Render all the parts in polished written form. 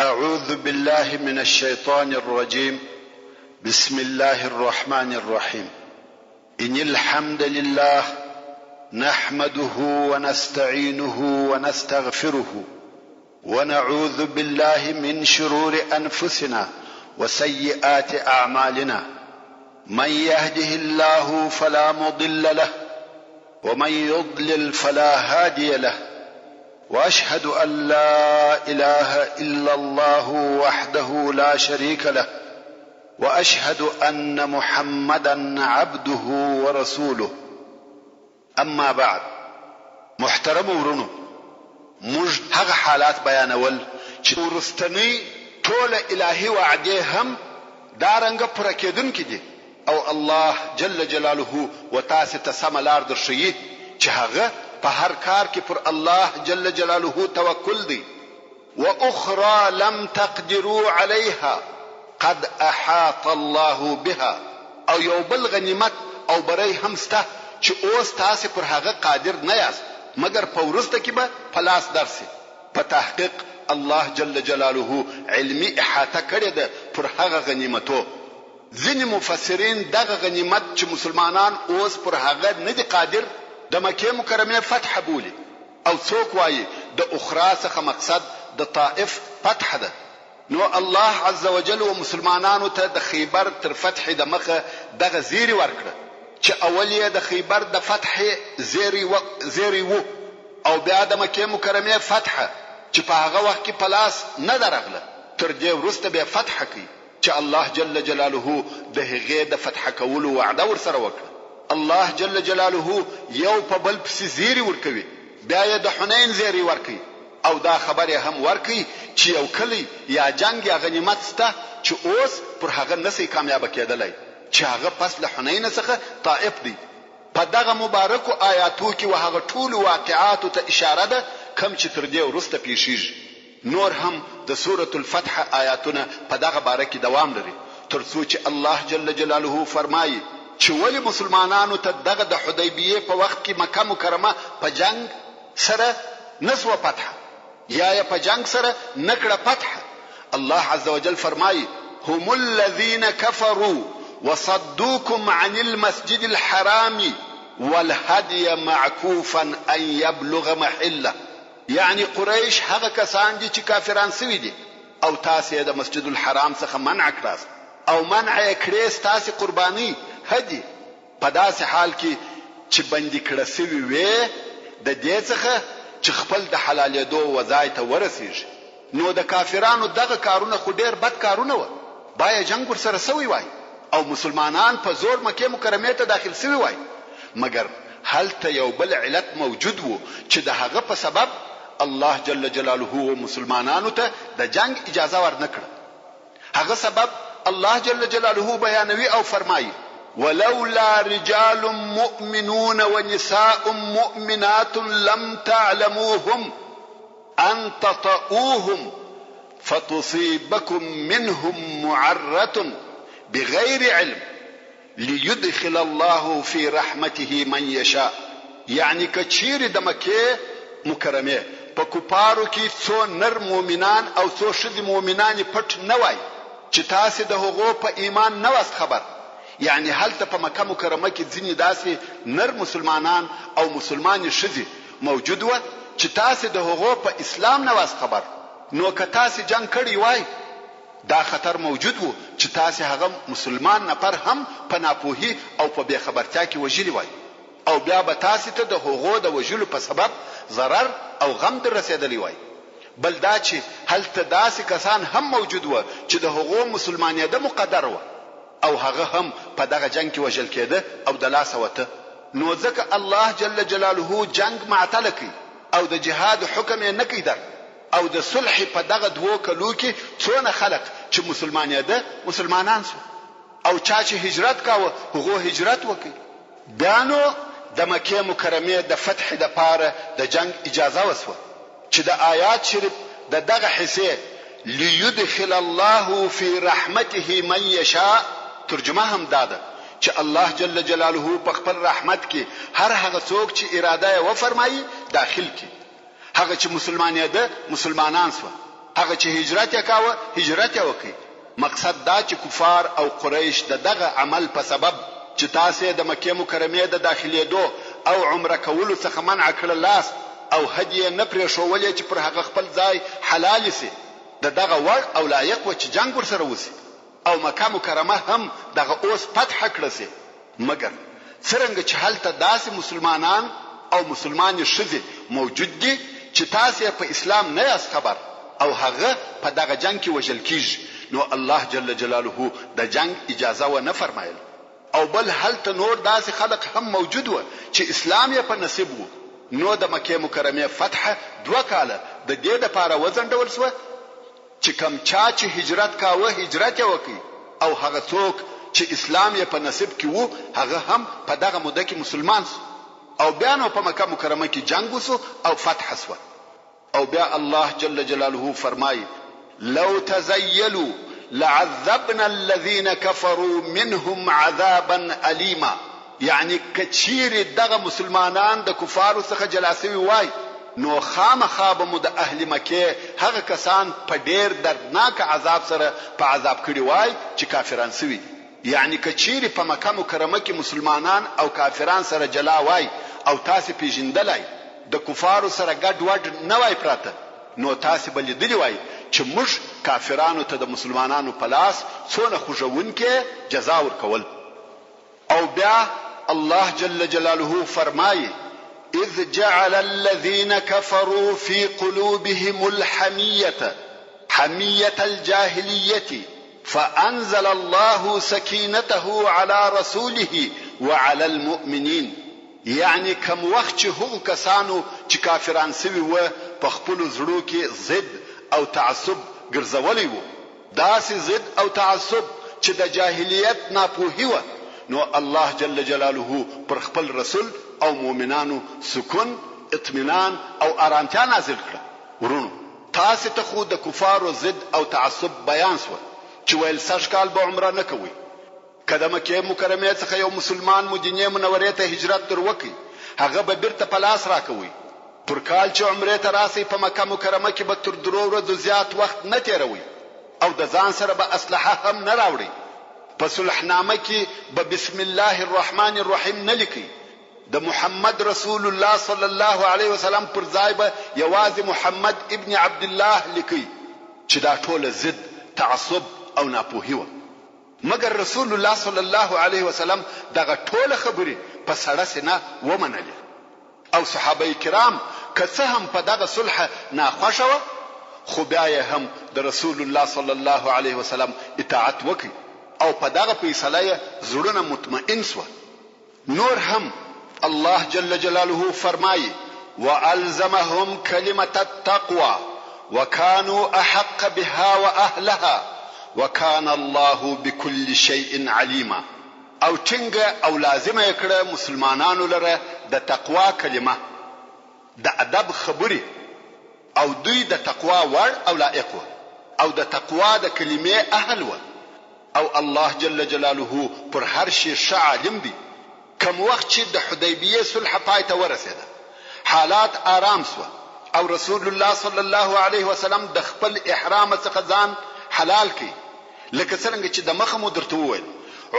أعوذ بالله من الشيطان الرجيم. بسم الله الرحمن الرحيم. إن الحمد لله نحمده ونستعينه ونستغفره ونعوذ بالله من شرور أنفسنا وسيئات أعمالنا. من يهده الله فلا مضل له ومن يضلل فلا هادي له، وأشهد أن لا إله إلا الله وحده لا شريك له، وأشهد أن محمدا عبده ورسوله. أما بعد، محترم ورونو، موږ هغه حالات بیانول چې ورستنی ټول الهي وعده هم دارنګ پوره کېدونکي دي، او الله جل جلاله وتعالى تسمى لار درشي چې هغه په هر کار کې پر الله جل جلاله توکل دی. واخرى لم تقدروا عليها قد احاط الله بها، او یو بل غنیمت او بری هم سته چې اوس تاسو پر هغه قادر نه یاست، مګر په ورسته کې به پلاس درسي. په تحقیق الله جل جلاله علمي احاطه کړی ده پر هغه غنیمتو. ځینې مفسرین دغه غنیمت چې مسلمانان اوس پر هغه نه دي قادر د مکه مکرمه فتح بولي، او څوک وایي د اخرى څخه مقصد د طائف فتح ده. نو الله عز وجل و مسلمانانو ته د خیبر تر فتح د مخه دغه زیری ورکړه چې اول یې د خیبر د فتح زیری وو، او بیا د مکه مکرمه فتح چې په هغه وخت کې پلاس نه درغله، تر دې وروسته به فتح کوي چې الله جل جلاله د هغې د فتح کولو وعده ورسره وکړه. الله جل جلاله یو په بل پسې زیری ورکوي، بیا یې د حنین زیری ورکوي، او دا خبره هم ورکوي چې یو کلی یا جنگ یا غنیمت سته چې اوس پر هغه نسي کامیاب کېدلی، چې هغه پس له حنین څخه طائف دی. په دغه مبارکو آیاتو کې وهغه ټول واقعاتو ته اشاره ده کوم چې تر دې وروسته پیښیږي. نور هم د سورة الفتح آیاتونه په دغه باره کې دوام لري، ترڅو چې الله جل جلاله فرمایي چې ولی مسلمانانو ته دغه د حدیبیه په وخت کې مکه مکرمه په جنگ سره نسوه فتح، یا په جنگ سره نکړه فتح. الله عز وجل فرمایي هم الذين كفروا وصدوكم عن المسجد الحرام والهدي معكوفا ان يبلغ محله. یعنی قریش هغه کسان دي چې کافران سوي دي، او تاسو د مسجد الحرام څخه منع کړاست، او منع کړی تاسو قرباني هدي په داسې حال کې چې بندي کړه سوي وي د دې څخه چې خپل د حلالېدو وځای ته ورسیږي. نو د کافرانو دغه کارونه خو ډېر بد کارونه و، باید جنگ ورسره سوي وای، او مسلمانان په زور مکه مکرمه ته داخل سوي وای، مګر هلته یو بل علت موجود وو چې د هغه په سبب الله جل جلاله و مسلمانانو ته د جنگ اجازه ورنکړه. هغه سبب الله جل جلاله بیانوي او فرمایي ولولا رجال مؤمنون ونساء مؤمنات لم تعلموهم ان تطؤوهم فتصيبكم منهم معرة بغير علم ليدخل الله في رحمته من يشاء. يعني کچیر د مکه مکرمه په کوپارو کې څو نر مؤمنان او څو ښځې مؤمنان پټ نه وای چې تاسو د هغو په ایمان نه واست خبر. یعنی هلته په مکه مکرمه کې ځینې داسې نر مسلمانان او مسلمان ښځې موجود و چې تاسو د هغو په اسلام نه واست خبر. نو که تاسو جنگ کړی وای دا خطر موجود وو چې تاسو هغه مسلمان نفر هم په ناپوهي او په بے خبرتیا کې وژلی وای، او بیا به تاسو ته د هغو د وژلو په سبب ضرر او غم در رسیدلی وای. بل دا چې هلته داسې کسان هم موجود و چې د هغو مسلمانیت مقدر و، او هغه هم په دغه جنگ کې وژل کېده او د لاسه وته. نو ځکه الله جل جلاله جنگ معطل کوي او د جهاد حکم یې نه کوي در، او د صلح په دغه دوه کلو کې څونه خلق چې مسلمانان سو، او چا چې هجرت کاوه هغه هجرت وکړي. بیانو د مکه مکرمه د فتح د پاره د جنگ اجازه وسوه چې د آیات شریف د دغه حصے ليدخل الله في رحمته من يشاء ترجمه هم داده چې الله جل جلاله په خپل رحمت کې هر هغه څوک چې اراده یې وفرمایي داخل کی. هغه چې مسلمان ده مسلمانان سو، هغه چې هجرت یې کاوه هجرت یې وکړي. مقصد دا چې کفار او قریش دغه عمل په سبب چې تاسو د مکه مکرمه د داخليدو او عمره کولو څخه منع کړل لاس او هدیه نه پرې شوولې چې پر هغه خپل ځای حلال سي دغه ور او لایق و چې جنگ ور سره وسی او مکه مکرمه هم دغه اوس فتح کړل سي. مګر څنګه چې هلته داسې مسلمانان او مسلمان شذ موجود دي چې تاسو په اسلام نه یاست خبر او هغه په دغه جنگ کې وژل کیږي، نو الله جل جلاله د جنگ اجازه و نه فرمایله. او بل هلته نور داسې خلق هم موجود و چې اسلام یې په نصیب وو، نو د مکه مکرمه فتح 2 کاله د دې لپاره وزنډول شو چې کم چا چې هجرت کاوه هجرت وکړي او هغه څوک چې اسلام یې په نصیب کې وو هغه هم په دغه موده کې مسلمان شو او بیا نو په مکه مکرمه کې جنگ وسو او فتح شو. او بیا الله جل جلاله فرمایي لو تزيلوا لعذبنا الذين كفروا منهم عذابا أليما. يعني کچیر دغه مسلمانان د کفارو څخه جلاسوي وای نو خامخا به مد اهل مکه هغه کسان په ډیر دردناک عذاب سره په عذاب کړي وای چې کافران سوي. يعني کچیر په مکه مکرمه کې مسلمانان او کافران سره جلا وای او تاسو پیژندلای د کفارو سره ګډ وډ نه وای پراته نو تاسو بل دی وای چې موږ کافرانو ته د مسلمانانو په لاس څونه خوژونکې جزا ورکول. او بیا الله جل جلاله فرمایي اذ جعل الذين كفروا في قلوبهم الحمية حمية الجاهلية فأنزل الله سكينته على رسوله وعلى المؤمنين. يعني كم وخت هغه کسانو چې کافران سوي و په خپل زړه کې ضد او تعصب ګرځولي وو، داسې ضد او تعصب چې د جاهلیت ناپوهي و، نو الله جل جلاله پر خپل رسول او مؤمنانو سکون اطمینان او آرامتیا نازل کړ. ورونو تاسو ته خو د کفارو ضد او تعصب بیان شو چې ویل سږ کال به عمره نه کوي، کله مکه مکرمه څخه یو مسلمان مدینه منوره ته هجرت در وکي هغه به بیرته په لاس راکوي. پر کال چې عمره ته راسي په مکه مکرمه کې به تر 3 ورځې زیات وخت نه تیروي او د ځان سره به اسلحه هم نه راوړي. په صلحنامه کې به بسم الله الرحمن الرحیم نه لیکي، د محمد رسول الله صلی الله علیه وسلم پر ځای به یوازې محمد ابن عبد الله لیکي چې دا ټول ضد تعصب او ناپوهي و. مگر رسول الله صلی الله علیه وسلم دغه ټول خبرې په سړه سینه ومنلې او صحابه کرام که څه هم په دغه صلح ناخوښه و خو بیا هم د رسول الله صلی الله علیه وسلم اطاعت وکړي او په دغه فیصله زړونه مطمئن شو. نور هم الله جل جلاله فرمایي والزمهم كلمة التقوى وكانوا احق بها واهلها وكان الله بكل شيء عليما. او څنګه او لازمه کړه مسلمانانو لره د تقوا کلمه د ادب خبري او دوی د تقوا ور او لائق او د تقوا د کلمې اهل و او الله جل جلاله پر هر شي عالم دی. کم وخت چې د حدیبیه صلح پای ته ورسېده حالات آرام شو او رسول الله صلی الله علیه وسلم د خپل احرام څخه ځان حلال کړي لکه څنګه چې د مخه مو درته وویل.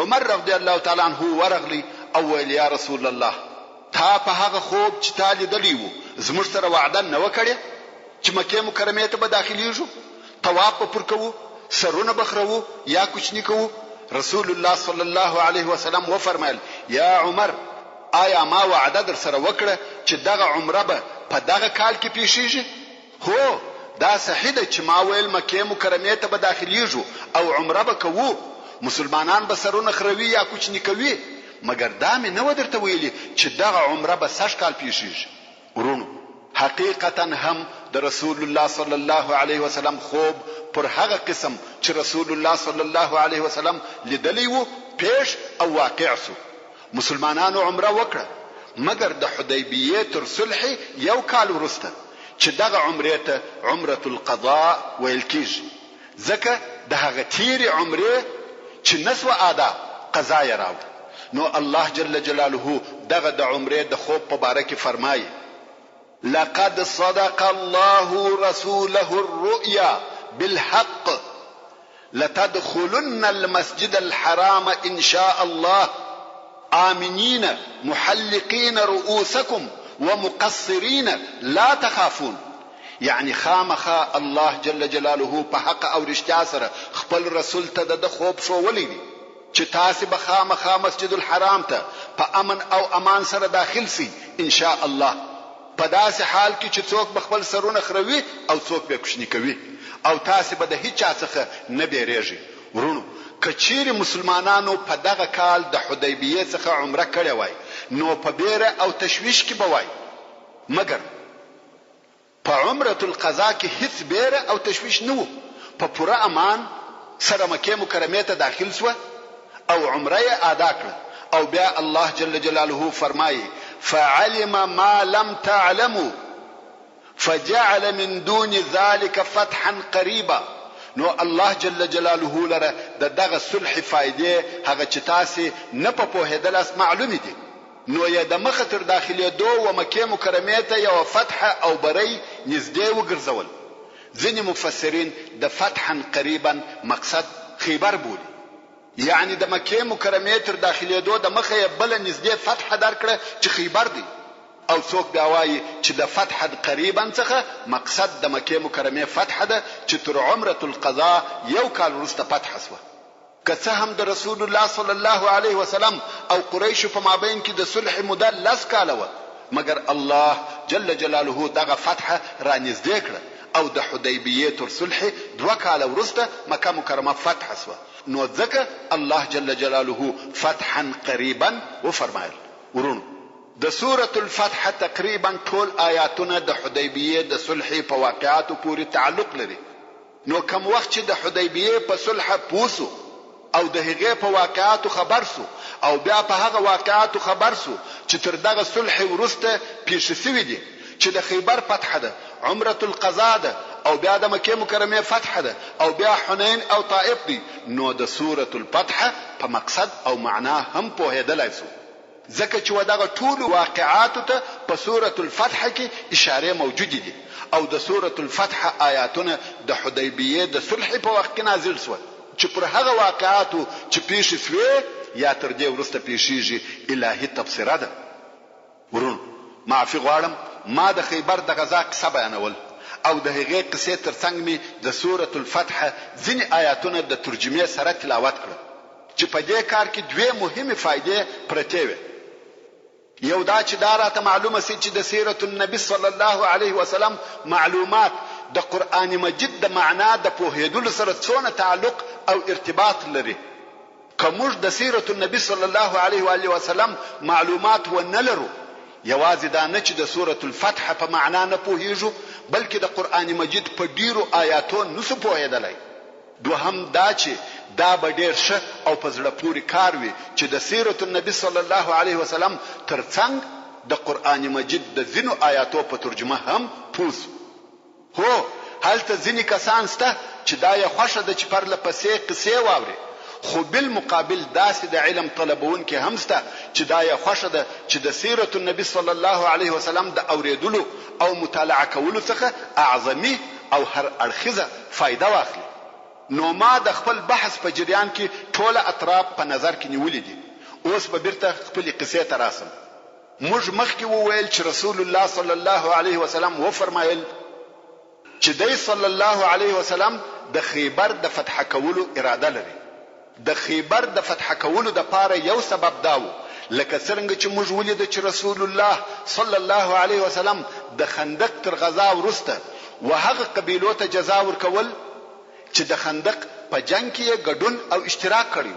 عمر رضی الله تعالی عنہ ورغلی او ویل یا رسول الله تا په هغه خوب چې تا لیدلی وو زموږ سره وعده نه وکړې چې مکه مکرمه ته به داخليږو طواف پر کوو سرونه بخرو یا کوچنی کوو. رسول الله صلی الله علیه وسلم و فرمایل یا عمر آیا ما وعده در سره وکړه چې دغه عمره به په دغه کال کې پیښیږي؟ هو دا صحیح ده چې ما ویل مکه مکرمه ته به داخليږو او عمره به کوو، مسلمانان به سرونه خروي یا کوچنی کوي، مګر دا مې نه ودرته ویلي چې دغه عمره به سږ کال پیښیږي. ورونو حقیقتا هم د رسول الله صلی الله علیه وسلم خوب پر هغه قسم چې رسول الله صلی الله علیه وسلم لیدلی وو پیش او واقع سو. مسلمانانو عمره وکړه مګر د حدیبیه تر صلح یو کال وروسته چې دغه عمره ته عمره القضاء ویل کیږي، ځکه د هغه تیر عمره چې نسو ادا قضا یې راوړ. نو الله جل جلاله دغه د عمره د خوب په باره کې فرمایي لقد صدق الله رسوله الرؤيا بالحق لتدخلن المسجد الحرام إن شاء الله آمنين محلقين رؤوسكم ومقصرين لا تخافون. يعني خامخا الله جل جلاله په حق او رښتیا سره خپل رسول ته د خوب شوولی دی چې تاسو به خامخا مسجد الحرام ته په امن او امان سره داخل سي ان شاء الله، په داسې حال کې چې څوک به خپل سرونه خروي او څوک به کوشنی کوي او تاسو به د هیڅ چا څخه نه بیریږي. ورونو کچیر مسلمانانو په دغه کال د حدیبیه څخه عمره کړې وای نو په بیره او تشویش کې بوای، مګر په عمره القضاء کې هیڅ بیره او تشویش نه وو. په پوره امان سره مکه مکرمه ته داخل شو او عمره ادا کړه او بیا الله جل جلاله فرمایي فعلم ما لم تعلموا فجعل من دون ذلك فتحا قريبا. نو الله جل جلاله لره دغه صلح فائدې هغه چې تاسو نه په پوهېدل اس معلوم دي، نو یې د مخه تر داخلي دو و مکه مکرمه ته یو فتح او بری نږدې وګرځول. ځینې مفسرین د فتحا قریبا مقصد خیبر بولي، یعنی د مکه مکرمه تر داخلي دو د مخه بل نږدې فتح درکړه چې خیبر دی، او څوک بیا وایي چې د فتح قریبا څخه مقصد د مکه مکرمه فتح ده چې تر عمره القضاء یو کال وروسته فتح شوه. که څه هم د رسول الله صلی الله علیه وسلم او قریش په مابین کې د صلح موده 10 کاله و، مګر الله جل جلاله دغه فتح را نږدې کړه او د حدیبیه تر صلح 2 کاله وروسته مکه مکرمه فتح شوه. نو ځکه الله جل جلاله فتحا قریبا وفرمایل. ورونو د سوره الفتح تقریبا ټول آیاتونه د حدیبیه د صلح په واقعاتو پورې تعلق لري. نو کوم وخت چې د حدیبیه په صلح پوسو او د هغه په واقعاتو خبر سو او بیا په هغه واقعاتو خبر سو چې تر دغه صلح ورسته پیښ شوی دي چې د خیبر فتح ده، عمره القضاء ده او بیا د مکه مکرمه فتح ده او بیا حنین او طائف دي، نو د سوره الفتح په مقصد او معنا هم پوهېدلای سو. ځکه چې ودغه ټول واقعاتو ته په سوره الفتح کې اشاره موجوده دي او د سوره الفتح آیاتونه د حدیبیه د صلح په وخت کې نازل شول چې پر هغه واقعاتو چې پیښ شوه یا تر دې ورسته پیښیږي الهي تفسیره ده. ورون معافي غواړم ما د خیبر د غزا قصه بیانول او د هغې قصې ترڅنګ می د سوره الفتح ځینې آیاتونه د ترجمې سره تلاوت کړل چې په دې کار کې دوه مهمه فائدې پرته وي. یو دا چې دا راته معلومه سي چې د سیرت النبي صلی الله علیه وسلم معلومات د قران مجید د معنا د پوهېدلو سره څونه تعلق او ارتباط لري. کومج د سیرت النبي صلی الله علیه و آله وسلم معلومات و نه لرو، یوازې دا نه چې د سوره الفتح په معنا نه پوهیږو بلکې د قران مجید په ډیرو آیاتو نسو پوهېدلای. دوهم دا چې دا به ډیر ښه او په زړه پورې کار وي چې د سیرت النبي صلی الله علیه وسلم ترڅنګ د قران مجید د ځینو آیاتو په ترجمه هم پوس. هو هلته ځینې کسان سته چې دا یې خوښه ده چې پرله پسې قصې واوري، خو بالمقابل داسې د علم طلبون کې هم سته چې دا یې خوښه ده چې د سیرت النبي صلی الله علیه وسلم د اوریدلو او مطالعه کولو څخه اعظمي او هر اړخیزه فائدہ واخلي. نو ما د خپل بحث په جریان کې ټول اطراف په نظر کې نیولې دي. اوس به بیرته خپل قصې ته راسم. موږ مخکې وویل چې رسول الله صلی الله علیه وسلم و فرمایل چې دی صلی الله علیه وسلم د خیبر د فتح کولو اراده لري. د خیبر د فتح کولو د پاره یو سبب داو لکه څنګه چې موږ ولیدو چې رسول الله صلی الله علیه وسلم د خندق تر غزا ورسته وهغه قبیلو ته جزا ورکول چې د خندق په جنگ کې ګډون او اشتراک کړی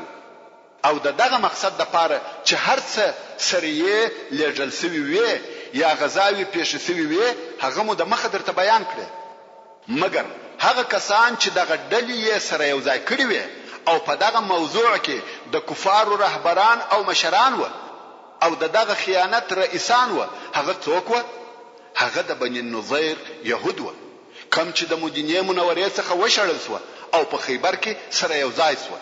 او دغه مقصد د پاره چې هر څه سریه لېږل سوي وي یا غزاوي پیښ سوي وي هغه مو د مخه درته بیان کړی. مګر هغه کسان چې دغه ډلې سره یو ځای کړی وي او په دغه موضوع کې د کفارو رهبران او مشران و او دغه خیانت رئیسان و، هغه څوک و؟ هغه د بنی النضیر يهود و، کوم چې د مدینه منورې څخه وشړل شو او په خیبر کې سره یو ځای شو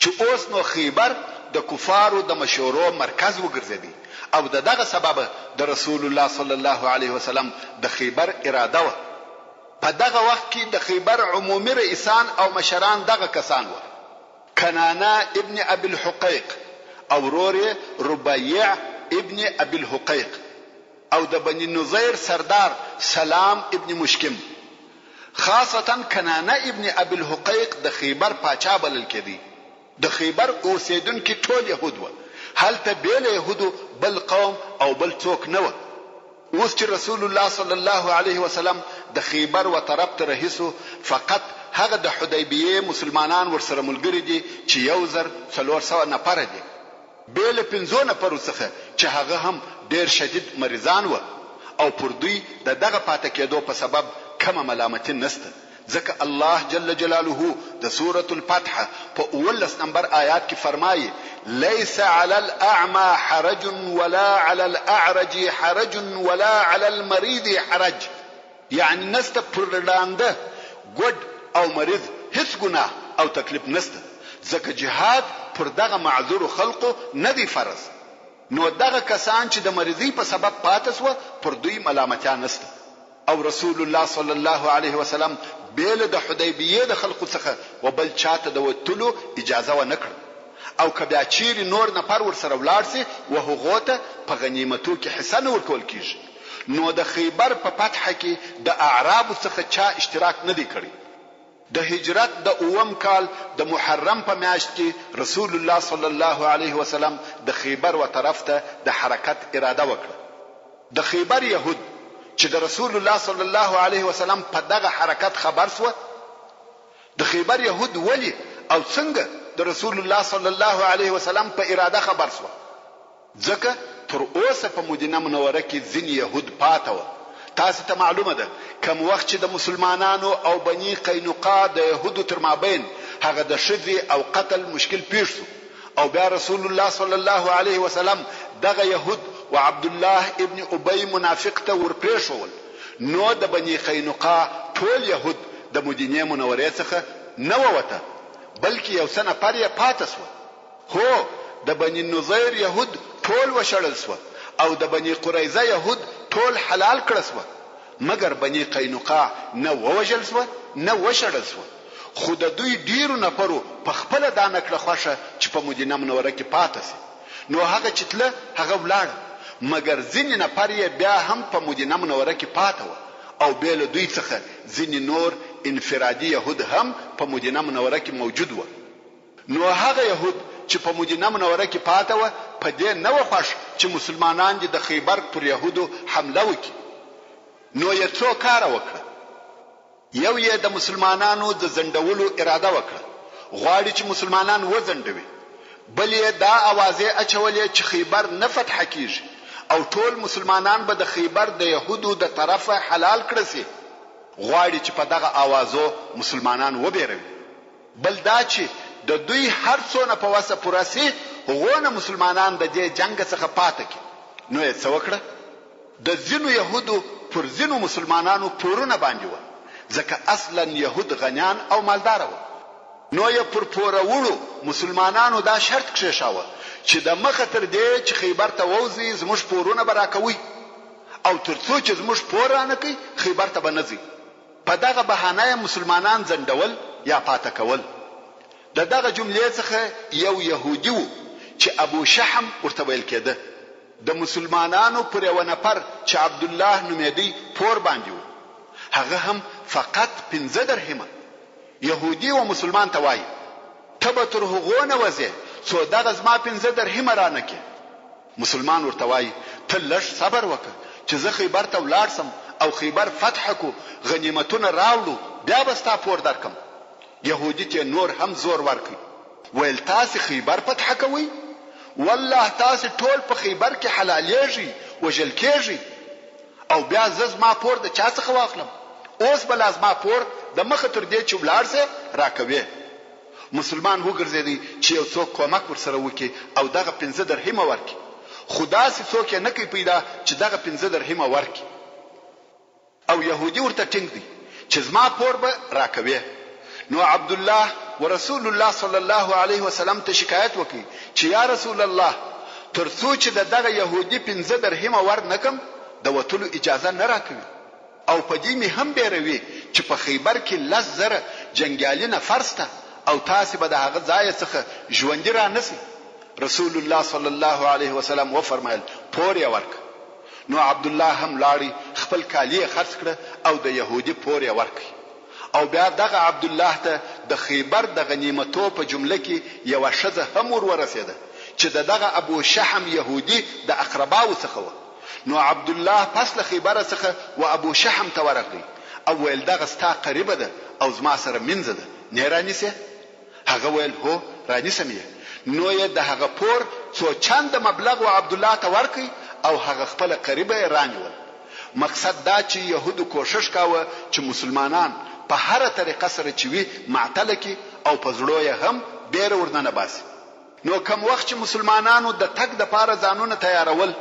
چې اوس نو خیبر د کفارو د مشورو مرکز وګرځیدي او دغه سبب د رسول الله صلی الله علیه وسلم د خیبر اراده و. په دغه وخت کې د خیبر عمومي رئیسان او مشران دغه کسان و: کنانه ابن ابي الحقيق او ورور ربيع ابن ابي الحقيق او د بني نظير سردار سلام ابن مشکم. خاصتا کنانه ابن ابي الحقيق د خیبر پاچا بلل کېدی. د خیبر اوسیدونکو ټول يهود و، هلته بیل يهودو بل قوم او بل څوک نه و. اوس چې رسول الله صلی الله علیه وسلم د خیبر و طرف ته رهیسو، فقط هغه د حدیبیه مسلمانان ورسره ملګری دي چې 1400 نفر دي، بیل 50 نفر څخه چې هغه هم ډیر شدید مریضان و او پر دوی دغه پاتې کېدو په سبب کومه ملامتي نشته. ځکه الله جل جلاله د سوره الفتح په 19 نمبر آیات کې فرمایي: ليس على الاعمى حرج ولا على الاعرج حرج ولا على المريض حرج. یعنی نسته پر لاندې ګډ او مریض هیڅ ګناه او تکلیف نشته، ځکه جهاد پر دغه معذور خلقو نه دی فرض. نو دغه کسان چې د مریضۍ په سبب پاتې شو پر دوی ملامتیا نشته. او رسول الله صلی الله علیه وسلم بیل د حدیبیه د خلقو څخه وبل چاته د وتلو اجازه و نکړه. او کبیا چیرې نور نفر ورسره ولاړ سي و هغه ته په غنیمتو کې حصہ نه ورکول کیږي. نو د خیبر په فتح کې د اعراب څخه چا اشتراک نه دی کړی. د هجرت د اوم کال د محرم په میاشت کې رسول الله صلی الله علیه وسلم د خیبر و طرف ته د حرکت اراده وکړه. د خیبر يهود چې د رسول الله صلی الله علیه وسلم په دغه حرکت خبر سو، د خیبر يهود ولی او څنګه د رسول الله صلی الله علیه وسلم په اراده خبر سو؟ ځکه تر اوسه په مدینه منوره کې ځینې يهود پاتې و. تاسو ته معلومه ده کوم وخت چې د مسلمانانو او بني قینقاع د يهودو تر مابین هغه د شذ او قتل مشکل پیښ شو، او بیا رسول الله صلی الله علیه وسلم دغه يهود و عبد الله ابن ابي منافق ته ورپریښول. نو د بني قینقاع ټول يهود د مدینه منوره څخه نه وته، بلکې یو سنه پرې پاتې شو. هو د بني نظير يهود ټول وشړل شو او د بني قریظه يهود ټول حلال کړل شو، مګر بني قینقاع نه ووجل شو نه وشړل شو. خو د دوی ډیرو نفرو په خپل دانکړه خوښه چې په مدینه منوره کې پاتې شي. نو هغه چې تله هغه ولاړ، مګر ځینې نفر بیا هم په مدینه منوره کې پاتې و او بیل دوی څخه ځینې نور انفرادي يهود هم په مدینه منوره کې موجود و. نو هغه يهود چې په مدینه منوره کې پاتې و په دې نه و خوښ چې مسلمانان د خیبر پر يهودو حمله وکړي. نو یې څو کار وکړه. یو یې د مسلمانانو د زندولو اراده وکړه، غواړي چې مسلمانان وزندوي. بل یې دا اوازې اچولې چې خیبر نه فتح کیږي او ټول مسلمانان به د خیبر د يهودو د طرفه حلال کړي سي. غواړي چې په دغه اوازو مسلمانان وبېروي. بل دا چې د دوی هر څونه په واسه پراسي غوونه مسلمانان د دې جنگ څخه پاتې کی. نو یې څه وکړه؟ د ځینو يهودو پر ځینو مسلمانانو پورونه باندې و، ځکه اصلا يهود غنیان او مالدار و. نو یې پر پورولو مسلمانانو دا شرط کښېښاوه چې د مخه تر دې چې خیبر ته ووځي زموږ پورونه به راکوي، او ترڅو چې زموږ پور رانه کوي خیبر ته به نه ځي. په دغه بهانه مسلمانان زندول یا پاتې کول. دغه جملې څخه یو يهودي و چې ابو شحم ورته ویل کېده. د مسلمانانو پر یو نفر چې عبد الله نومېدی پور باندې و، هغه هم فقط 15 درهمه. يهودي و مسلمان ته وایي ته به تر هغو نه وځې څو دغه زما 15 درهمه رانه کې. مسلمان ورته وایي ته لږ صبر وکړه چې زه خیبر ته ولاړ سم او خیبر فتح کو، غنیمتونه راوړو، بیا به ستا پور درکم. يهودي ته نور هم زور ورکړي، ویل تاسو خیبر فتح کوئ؟ والله تاسو ټول په خیبر کې حلالېږي وجل کېږي، او بیا زما پور د چا څخه واخلم؟ اوس بل ازما پور د مخه تر دې چې ولاړ سه راکوي. مسلمان وګرځېدی چې یو څوک کومک ورسره وکي او دغه 15 درهمه ورکي. خدا سي څوک نه کوي پیدا چې دغه 15 درهمه ورکي. او يهودي ورته ټینګ دي چې زما پور به راکوي. نو عبد الله ورسول الله صلی الله علیه وسلم ته شکایت وکړي چې یا رسول الله ترڅو چې دغه يهودي 15 درهمه ور نکم د وتلو اجازه نه راکوي او په دې می هم بیروي چې په خیبر کې 10,000 جنگیالي فرسته او تاسو به د هغه ځای څخه ژوندۍ را نسی. رسول الله صلی الله علیه وسلم و فرمایل پور یې ورک. نو عبد الله هم لاړی خپل کالی خرڅ کړ او د يهودي پور یې ورک او بیا دغه عبد الله ته د خیبر د غنیمتو په جمله کې یو شزه هم ورسېده چې دغه ابو شحم يهودي د اقرباو څخه و. نو عبد الله پس له خیبر څخه و ابو شحم ته ورغلی او ویل دغه ستا قریبه ده او زما سره منځ ده نه رانیسه. هغه ویل هو رانیسم یې. نو یې د هغه پور څو چند مبلغ و عبد الله ته ورکي او هغه خپل قریبه رانیول. مقصد دا چې يهودو کوشش کاوه چې مسلمانان په هر طریقه سره چوي معتل کی او په زړه یې هم بیر ورننه باسي. نو کوم وخت چې مسلمانانو د تک د پاره ځانونه تیارول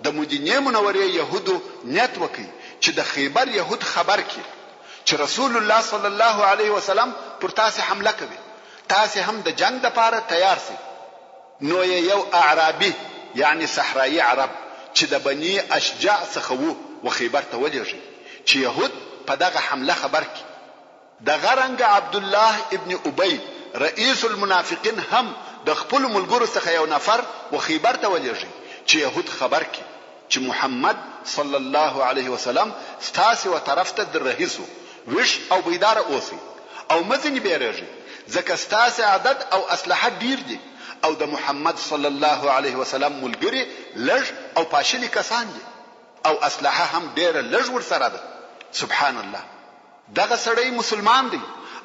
د مدینه منورې يهودو نیت وکي چې د خیبر يهود خبر کړي چې رسول الله صلی الله علیه وسلم پر تاسو حمله کوي تاسو هم د جنگ د پاره تیار سئ. نو یو اعرابي یعنی صحرایي عرب چې د بني اشجع څخه وو و خیبر ته ولېږي چې يهود په دغه حمله خبر کړي. د غرنګ عبد الله ابن ابي رئیس المنافقین هم د خپل ملګرو څخه یو نفر و خیبر ته ولېږي چې يهود خبر کړي چې محمد صلی الله علیه وسلم ستاسو طرف ته درهیسو وش او بیدار اوسئ او مزنی بیرېږي ځکه ستاسو عدد او اسلحه ډیر دي او د محمد صلی الله علیه وسلم ملګری لږ او پاشلی کسان دي او اسلحه هم ډیر لږ ورسره ده. سبحان الله. دغه سړی مسلمان دی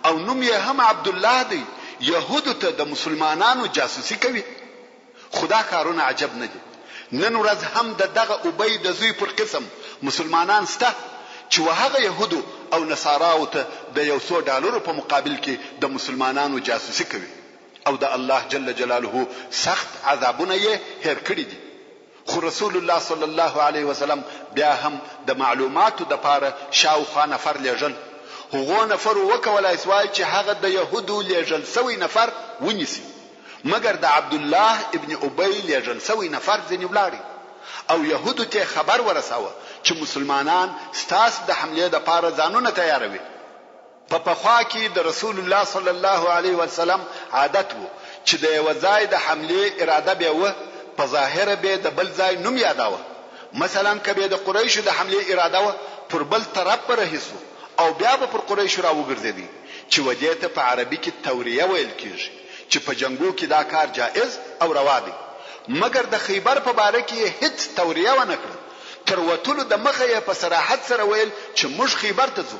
او نوم یې هم عبد الله دی. يهودو ته د مسلمانانو جاسوسي کوي. خدا کارونه عجب نه دي. نن ورځ هم دغه ابي د زوی پر قسم مسلمانان سته چې وهغه يهودو او نصاراو ته د $100 په مقابل کې د مسلمانانو جاسوسي کوي او د الله جل جلاله سخت عذابونه یې هیر کړی دي. خو رسول الله صلی الله علیه وسلم بیا هم د معلوماتو د پاره شاوخوا نفر لېږل. هغه نفر وکولای سوای چې هغه د يهودو لېږل سوی نفر ونیسي مګر د عبد الله ابن ابي لېږل سوی نفر ځنی ولاړی او يهودو ته خبر ورساوه چې مسلمانان ستاس د حمله د پاره ځانونه تیاروي. په پخوا کې د رسول الله صلی الله علیه وسلم عادت وو چې د یو ځای د حمله اراده به و په ظاهر به د بل ځای نوم یاداوه. مثلا کبه د قریش د حمله اراده و پر بل طرف پر هیڅو او بیا به پر قریش را وګرځېدي چې وجه ته په عربي کې توریه ویل کیږي چې په جنگو کې دا کار جائز او روا دی. مګر د خیبر په باره کې هیڅ توریه و نه کړ. تر وتلو د مخه په صراحت سره ویل چې موږ خیبر ته ځو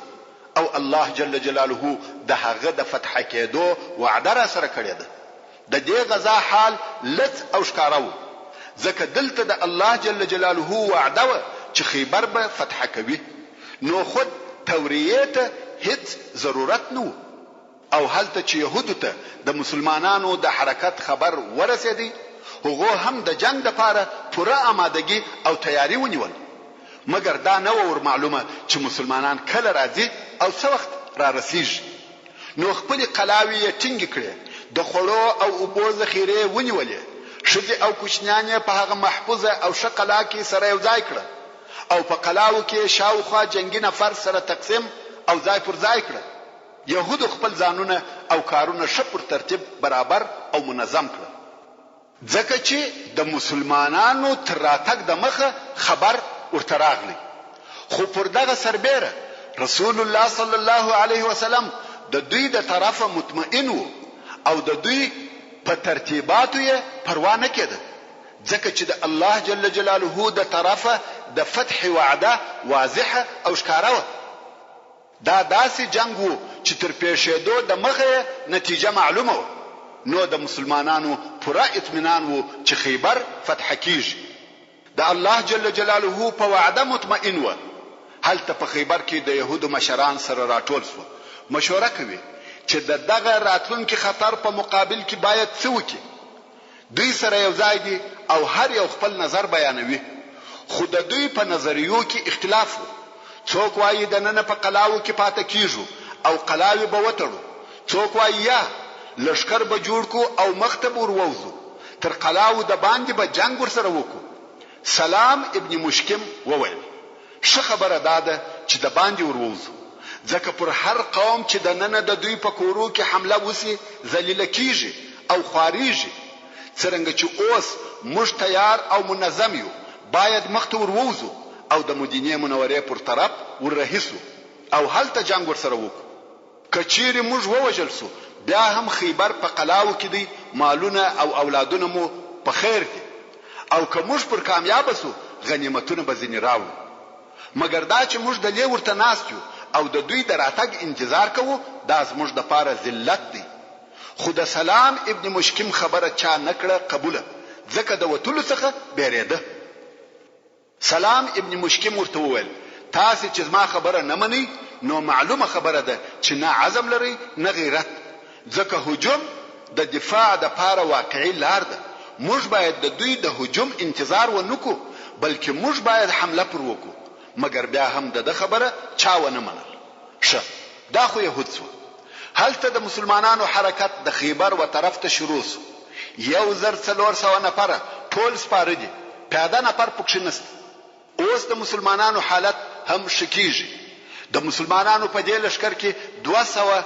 او الله جل جلاله د هغه د فتح کېدو وعده را سره کړی ده. د دې غزا حال لڅ او ښکارو ځکه دلته د الله جل جلاله وعده و چې خیبر به فتح کوي. نو خود توریه ته هیڅ ضرورت نه او هلته چې يهودو ته د مسلمانانو د حرکت خبر ورسېدی هغه هم د جنگ د پاره پوره آمادګي او تیاری ونیول. مګر دا نه ور معلومه چې مسلمانان کله راځي او څو وخت را رسیږي. نو خپل قلاوی یې ټینګ کړي د خړو او اوبو ذخیره ونیولې. شذ او کوچنیان په هغه محفوظه او شقلا کې سره یو ځای کړه او په قلاو کې شاوخوا جنگي نفر سره تقسیم او ځای پر ځای کړه. يهودو خپل ځانونه او کارونه شپر ترتیب برابر او منظم کړ ځکه چې د مسلمانانو تر راتګ د مخه خبر ورته راغلی. خو پر دغه سربېره رسول الله صلی الله علیه وسلم د دوی د طرفه مطمئن وو او د دوی په ترتیباتو یې پروا نه کېده ځکه چې د الله جل جلاله د طرفه د فتح وعده واضحه او ښکاره وه. دا داسې جنگ وو چې تر پیښېدو د مخه نتیجه معلومه وه. نو د مسلمانانو پوره اطمینان وو چې خیبر فتح کیږي. د الله جل جلاله په وعده مطمئن وو. هلته په خیبر کې د يهودو مشران سره راټول شو مشوره کوي چې دغه راتلونکي خطر په مقابل کې باید څه وکړي. دوی سره یو ځای دي او هر یو خپل نظر بیانوي. خو د دوی په نظریو کې اختلاف وو. څوک وایي د نن په قلاو کې پاتې کیږو او قلاوی به وټړو. څوک وایي یا لشکر به جوړ کو او مختب ورووزو تر قلاو د باندې به جنگ ورسره وکړو. سلام ابن مشکم وویل ښه خبره ده چې د باندې ورووزو، ځکه پر هر قوم چې د نن د دوی په کورو کې حمله وسی ذلیل کیږي او خاريږي. څنګه چې اوس موږ تیار او منظم یو، باید مخته ورووزو او د مدینه منورې پر طرف ورهیسو او هلته جنگ ورسره وکړو. کچيري موږ ووجل سو بیا هم خیبر په قلاو کې دی، مالونه او اولادونه مو په خیر دي، او که موږ پر کامیاب سو غنیمتونه به ځنی راوړو. مګر دا چې موږ د لې ورته ناستو او د دوی دراتګ انتظار کوو، دا زموږ د پاره ذلت دی. خو د سلام ابن مشکم خبره چا نکړه قبوله، ځکه د وتلو څخه بیریده. سلام ابن مشکم ورته وویل تاسو چې ما خبره نه منئ نو معلومه خبره ده چې نه عزم لري نه غیرت، ځکه هجوم د دفاع د پاره واقعي لار ده. موږ باید د دوی د هجوم انتظار ونکو، بلکې موږ باید حمله پر وکړو. مګر بیا هم د خبره چا ونه منل. ښه دا خو يهود سو. هلته د مسلمانانو حرکت د خیبر و طرف ته شروع سو. 1400 نفر ټول سپاره دي، پیاده نفر پکښ نشته. اوس د مسلمانانو حالت هم شکیږي. د مسلمانانو په دې لشکر کې 200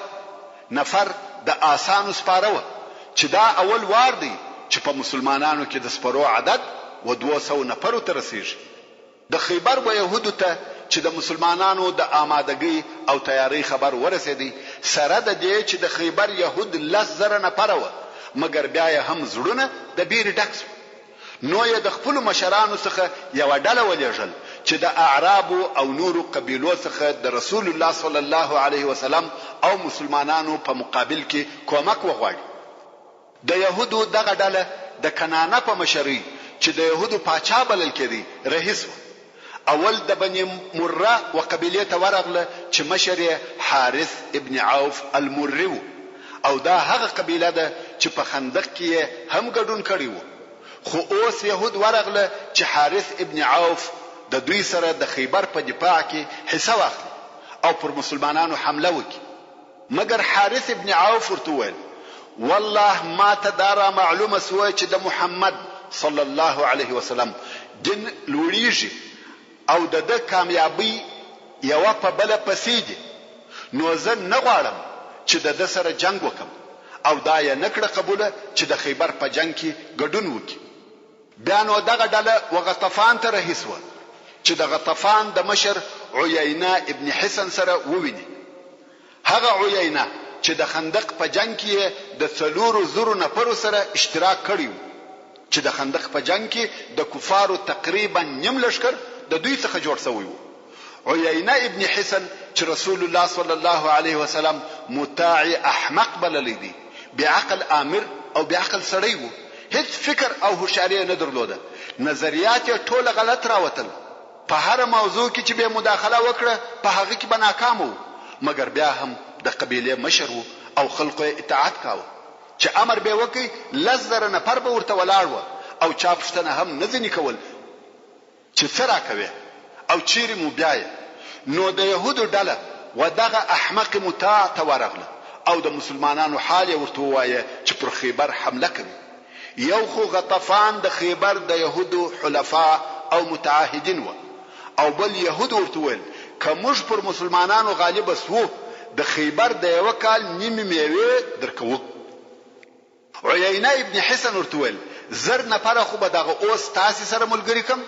نفر د آسانو سپاره و، چې دا اول وار دی چې په مسلمانانو کې د سپارو عدد و 200 نفر ته رسیږي. د خیبر و يهودو ته چې د مسلمانانو د آمادګۍ او تیاری خبر ورسېدی، سره د دې چې د خیبر يهود 10,000 نفر و، مګر بیا هم زړونه د بیر ډک شو. نو یې د خپل مشرانو څخه یو ډله ولېږل چې د اعراب او نورو قبیلو څخه د رسول الله صلی الله علیه وسلم او مسلمانانو په مقابل کې کومک وغواړي. د يهودو دغه ډله د کنانه په مشرۍ چې د يهودو پاچا بلل کېدی رئیس و. اول د بني مره و قبیله ته ورغله چې مشر حارث ابن عوف المری او دا هغه قبیله ده چې په خندق کې هم ګډون کړی وو. خو اوس يهود ورغله چې حارث ابن عوف د دوی سره د خیبر په دفاع کې حصہ واخلي او پر مسلمانانو حمله وکړي. مګر حارث ابن عوف ورته وویل والله ما تدارا معلومه سوى چې د محمد صلی الله علیه وسلم دین لوړیږي او د کامیابی یو په بل پسې دي، نو زه نه غواړم چې د سره جنگ وکم او دا یې نکړه قبوله چې د خیبر په جنگ کې ګډون وکړي. بیا نو دغه ډله وغطفان ته رهیس و چې د غطفان د مشر عیینه ابن حسن سره وویني. هغه عیینه چې د خندق په جنگ کې د 4,000 نفر سره اشتراک کړی، چې د خندق په جنگ کې د کفارو تقریبا نیم لشکر د دوی څخه جوړ شوی و. عیینه ابن حسن چې رسول الله صلی الله علیه وسلم مطاع احمق بللی دی، بعقل امر او بعقل سړی و، هیڅ فکر او هوښیاري نه درلوده. نظریات یې ټول غلط راوتل. په هر موضوع کې چې به مداخله وکړه په هغه کې به ناکام و، مګر بیا هم د قبیله مشر او خلکو اطاعت کاوه. چې امر به وکي 10,000 نفر به ورته ولاړ و او چا پښتنه هم نه ځنی کول چې سره کوي او چیرې مو بیاي. نو د يهودو ډله ودغه احمق مطاع ته ورغله او د مسلمانانو حال ورته وایي چې پر خیبر حمله کوي. یو خو غطفان د خیبر د يهودو حلفاء او متعاهدین و، او بل يهود ورته ویل کومش پر مسلمانانو غالب سو د خیبر د یو کال نیمه میوه درکو. عیینه ابن حسن ورته ویل زر نفر خو به دغه اوس تاسو سره ملګری کم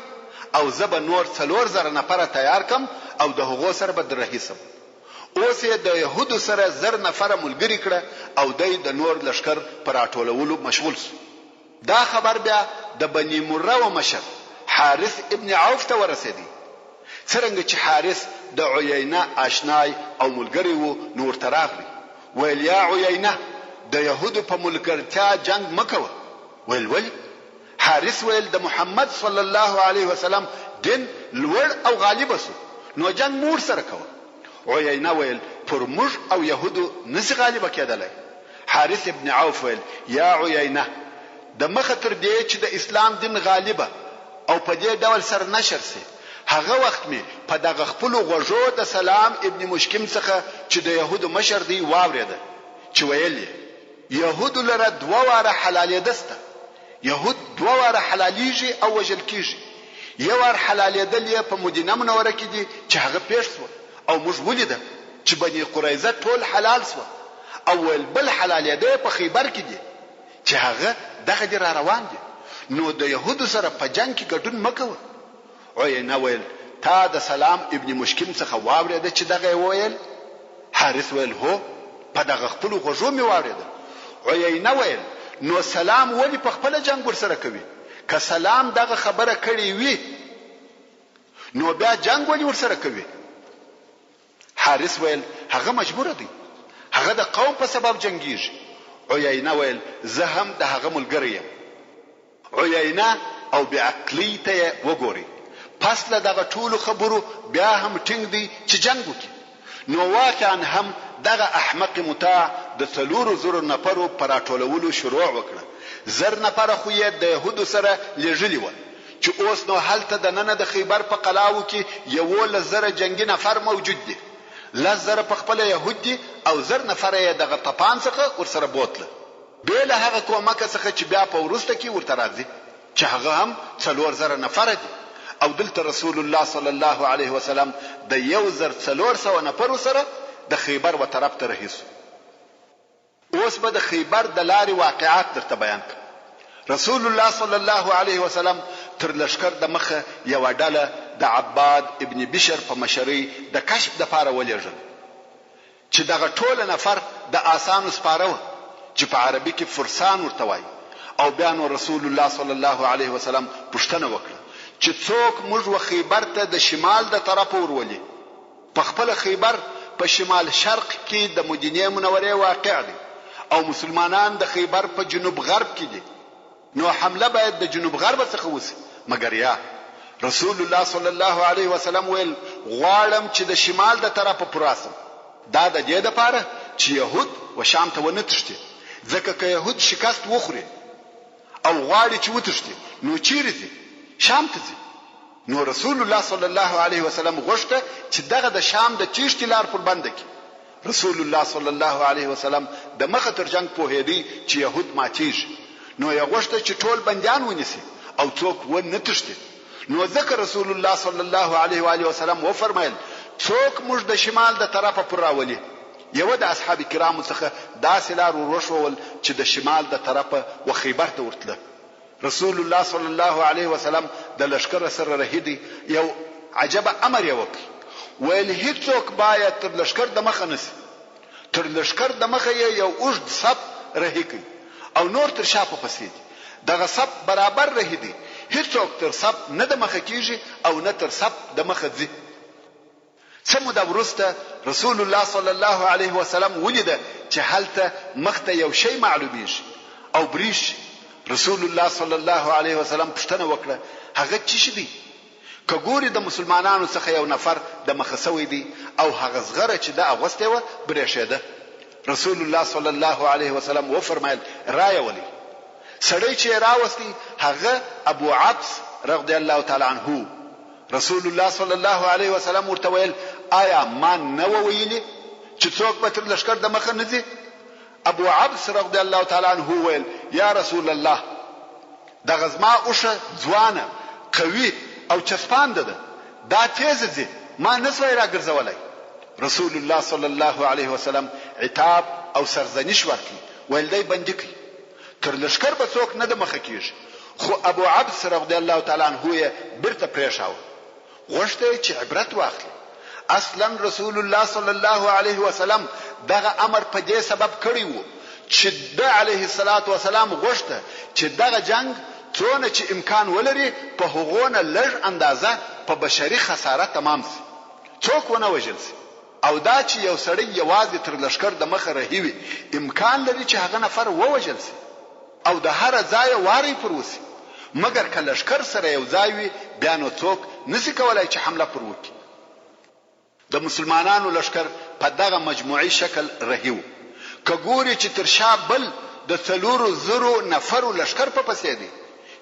او زب نور 4,000 نفر تیار کم او د هغو سره به درهیسم. اوس د يهودو سره زر نفر ملګری کړه او د نور لشکر پر اټولولو مشغول شو. دا خبر بیا د بني مره و مشر حارث ابن عوف ته ورسېدی. څنګه چې حارث د عیینه آشنای او ملګری وو نور تراغلی ویل یا عیینه د يهودو په ملګرتیا جنگ مکوه. ویل حارث ویل د محمد صلی الله علیه وسلم دین لوړ او غالب سو، نو جنگ مور سره کوه. عیینه ویل پر موږ او يهودو نس غالب کېدلای. حارث ابن عوف ویل یا عیینه د مخه تر دې چې د اسلام دین غالبه او په دې ډول سر نشر سي، هغه وخت می په دغه خپل غوژو د سلام ابن مشکم څخه چې د يهودو مشر دی واورېده چې ویل يهودو لره 2 واره حلالې دسته، يهود دوه واره حلاليږي او وژل کیږي. یو وار حلالېدل یې په مدینه منوره کې دي چې هغه پیښ شو او موږ ولیده چې بني قریظه ټول حلال شو، او بل حلالېده په خیبر کې دي چې هغه دغه دي را روان دي. نو د يهودو سره په جنگ کې ګډون مکوه. عینه ویل تا د سلام ابن مشکم څخه واورېده چې دغه ویل؟ حارث ویل هو، په دغه خپل غوږو مې واورېده. عینه ویل نو سلام ولی په خپل جنگ ورسره کوي؟ که سلام دغه خبره کړی وي نو بیا جنگ ولی ورسره کوي؟ حارث ویل هغه مجبور دی، هغه د قوم په سبب جنگیږي. عینه ویل زه هم د هغه ملګری یم. عینه او بعقلی ته وګوري، پس له دغه ټولو خبرو بیا هم ټینګ دی چې جنگ وکړي. نو واقعا هم دغه احمق مطاع د 300 نفرو پر راټولولو شروع وکړه. 1000 نفر خو یې د يهودو سره لېږلي و چې اوس نو هلته د نن د خیبر په قلاو کې 11,000 جنگي نفر موجود دي. 10,000 په خپل يهود دي او 1000 نفر یې دغه طپان څخه ورسره بوتله. به له هغه کومک څخه چې بیا په ورسته کې ورته راځي چې هغه هم 4000 نفر دي. او دلته رسول الله صلی الله علیه وسلم د 1400 نفر سره د خیبر و طرف ته رهیس. اوس به د خیبر د لارې واقعات درته بیان کړم. رسول الله صلی الله علیه وسلم تر لشکر د مخه یو ډله د عباد ابن بشر په مشرۍ د کشف د پاره ولېږل چې دغه ټول نفر د آسانو سپاره چې په عربي کې فرسان ورته وایي. او بیا نو رسول الله صلی الله علیه وسلم پوښتنه وکړه چې څوک موږ و خیبر ته د شمال د طرف ورولي. په خپل خیبر په شمال شرق کې د مدینه منوره واقع دی او مسلمانان د خیبر په جنوب غرب کې دي. نو حمله باید د جنوب غرب څخه وشي. مګر یا رسول الله صلی الله علیه وسلم ویل غواړم چې د شمال د طرفه پراسم. دا د دې لپاره چې يهود و شام ته ونه تښتي، ځکه که يهود شکست وخوري او غواړي چې وتښتي نو چیرې ځي؟ شام ته ځي. نو رسول الله صلی الله علیه وسلم غوښته چې دغه د شام د تیښتې لار پر بند کړي. رسول الله صلی الله علیه وسلم د مخه تر جنگ پوهېدی چې يهود ماتیږي. نو یې غوښته چې ټول بندیان ونیسي او څوک ونه تښتي. نو ځکه رسول الله صلی الله علیه و آله وسلم و فرمایل څوک موږ د شمال د طرفه پر راولي. یو د اصحاب کرامو څخه داسې لار وروښول چې د شمال د طرفه و خیبر ته ورتله. رسول الله صلی الله علیه وسلم د لشکر سره رهیدي یو عجب امر یې وکړ. ویل هیڅوک باید تر لشکر د مخه نسی. تر لشکر د مخه یو اوږد صف رهي کړي او نور تر شاته پسې دي. دغه صف برابر رهیدي، هیڅوک تر صف نه د مخه کیږي او نه تر صف د مخه ځي. څه موده وروسته رسول الله صلی الله علیه وسلم ولید چې هلته مخته یو شی معلومیږي او بریش. رسول الله صلی الله علیه وسلم پوښتنه وکړه هغه څه شي دی؟ که ګوري د مسلمانانو څخه یو نفر د مخه سوی دی او هغه زغره چې د اغوسته و برېښېده. رسول الله صلی الله علیه وسلم و فرمایل رای ولی. سړی چې راوستي هغه ابو عبس رضی الله تعالی عنه. رسول الله صلی الله علیه وسلم ورته ویل آیا ما نو ویلی چې څوک به تر لشکر د مخه نه ځي؟ ابو عبس رضی الله تعالی عنه ویل یا رسول الله د غزما اوشه ځوانه قوي او چسپاند ده، دا تیز دي ما نسوي راګرځولای. رسول الله صلی الله علیه وسلم عتاب او سرزنش ورکړي ویل دی بندي کړي. تر لشکر به څوک نه د مخه کیږي. خو ابو عبس رضی الله تعالی عنه یې برته پریښاو. غوښته چې عبرت واخلي. اصلا رسول الله صلی الله علیه وسلم دغه امر په دې سبب کړی وو چې د علیه الصلاۃ والسلام غوښته چې دغه جنگ څونه چې امکان ولري په هغونه لږ اندازه په بشري خساره تمام شي، څوک ونه وژل شي. او دا چې یو سړی یوازې تر لشکر د مخه رهیوي امکان لري چې هغه نفر ووژل شي او د هر ځای واری پر وسی. مګر کله لشکر سره یو ځای وي بیا نو څوک نسی کولای چې حمله پر وکړي. د مسلمانانو لشکر په دغه مجموعي شکل رهیو. که ګوري چې تر شا بل د 300 نفرو لشکر په پسې دی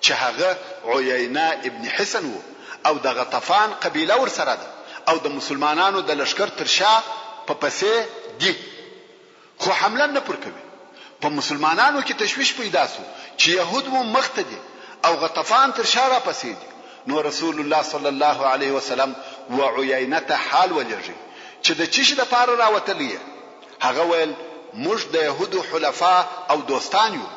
چې هغه عیینه ابن حسن وو او د غطفان قبیله ور سره ده او د مسلمانانو د لشکر تر شا په پسې دی، خو حمله نه پر کوي. په مسلمانانو کې تشویش پیدا سو چې يهود مو مخته دي او غطفان تر شاره پسې دي. نو رسول الله صلی الله علیه وسلم وعینه ته حال ولېږي چې د چیش د پاره راوتلی. هغه ویل موږ د يهودو حلفا او دوستان یو،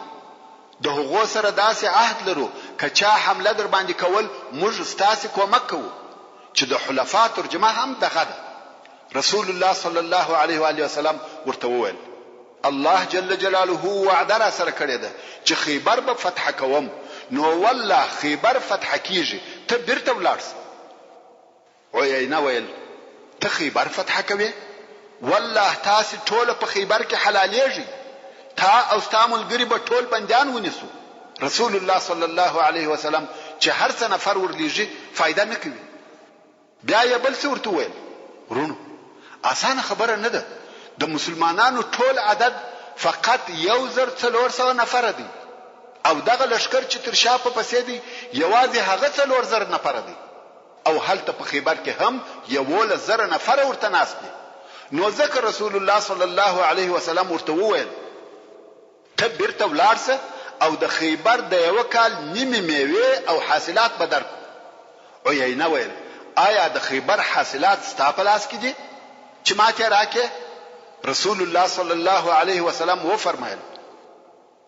د هغو سره داسې عهد لرو کچا حمله در باندې کول موږ ستاسو کومک کوو، چې د حلفا ترجمه هم دغه ده. رسول الله صلی الله علیه و آله وسلم ورته وویل الله جل جلاله وعده را سره کړی ده چې خیبر به فتح کوم. نو والله خیبر فتح کیږي ته بیرته ولاړس. عینه ویل ته خیبر فتح کوي؟ والله تاسو ټول په خیبر کې حلالېږي، تا او ستا ملګري به ټول بندیان ونیسو. رسول الله صلی الله علیه وسلم چې هر څه نفر ورلیږي فائدہ نه کوي. بیا یې بل څه ورته ویل ورونو اسانه خبره نه ده، د مسلمانانو ټول عدد فقط 1400 نفر دي او دغه لشکر چې تر شا په پسې دي یوازې هغه 4000 نفر دي او هلته په خیبر کې هم 11000 نفر ورته ناس دي. نو ذکر رسول الله صلی الله علیه وسلم ورته وویل ته بیرته ولاړسه او د خیبر د یو کال نیمه میوه او حاصلات بدر. عینه ویل آیا د خیبر حاصلات ستا په لاس کې دي چې ماته راکې؟ رسول الله صلی الله علیه وسلم و فرمایل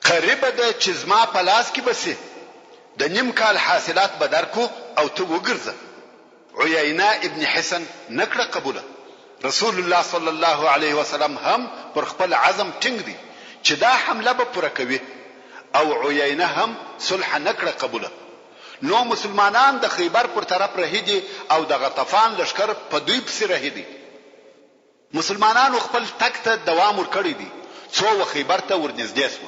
قریب ده چې زما په لاس کې بسې د نیم کال حاصلات بدر کو او ته وګرځه. عینه ابن حسن نکړه قبوله. رسول الله صلی الله علیه وسلم هم پر خپل عزم ټینګ دی چې دا حمله به پوره کوي او عینه هم صلح نکړه قبوله. نو مسلمانان د خیبر پر طرف رهیدي او د غطفان لشکر په دوی پسې رهیدي. مسلمانانو خپل تک ته دوام ورکړی دی څو خیبر ته ورنږدې شو.